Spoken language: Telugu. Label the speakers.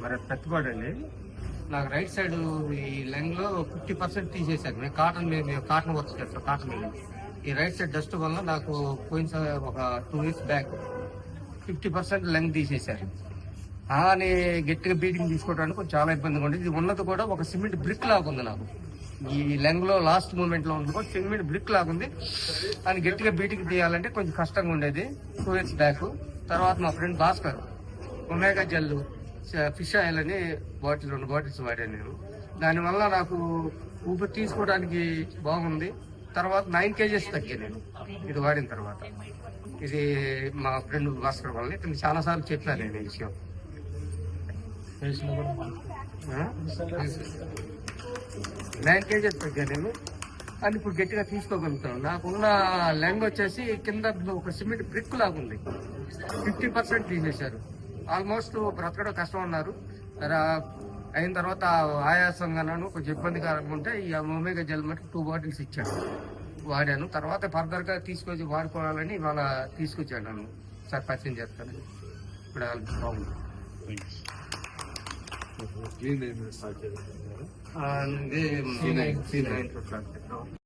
Speaker 1: మరి పెద్దపాడండి. నాకు రైట్ సైడ్ ఈ లెంగ్ లో 50% తీసేశారు. మేము కాటన్ వర్క్ చేస్తాం, కాటన్ మీద. ఈ రైట్ సైడ్ డస్ట్ వల్ల నాకు పోయిన ఒక 2 years బ్యాక్ 50% లెంగ్ తీసేశారు. అని గట్టిగా బీటింగ్ తీసుకోవడానికి కొంచెం చాలా ఇబ్బందిగా ఉండేది. ఇది ఉన్నది కూడా ఒక సిమెంట్ బ్రిక్ లాగా ఉంది. నాకు ఈ లెంగ్ లో లాస్ట్ మూమెంట్ లో ఉంది కూడా సిమెంట్ బ్రిక్ లాగా ఉంది. అని గట్టిగా బీటింగ్ తీయాలంటే కొంచెం కష్టంగా ఉండేది 2 years బ్యాక్. తర్వాత మా friend Bhaskar omega gel fish oil అని 2 బాటిల్స్ వాడాను నేను. దానివల్ల నాకు ఊపిరి తీసుకోవడానికి బాగుంది. తర్వాత 9 kgs తగ్గాను నేను ఇది వాడిన తర్వాత. ఇది మా ఫ్రెండ్ భాస్కర్ వల్ల ఇతను చాలా సార్లు చెప్పాను నేను ఈ విషయం. 9 kgs తగ్గాను నేను. అని ఇప్పుడు గట్టిగా తీసుకోగలుగుతాను. నాకున్న లెంగ్ వచ్చేసి కింద ఒక సిమెంట్ బ్రిక్ లాగా ఉంది. 50% తీసేశారు. ఆల్మోస్ట్ బ్రతకడం కష్టం ఉన్నారు. అయిన తర్వాత ఆయాసంగాను కొంచెం ఇబ్బందికరంగా ఉంటే ఈ ఒమేగా జెల్ మట్టి 2 బాటిల్స్ ఇచ్చాడు, వాడాను. తర్వాత ఫర్దర్ గా తీసుకొచ్చి వాడుకోవాలని ఇవాళ తీసుకొచ్చాను నన్ను. సార్ పరిచయం చేస్తాను. ఇప్పుడు బాగుంది. C9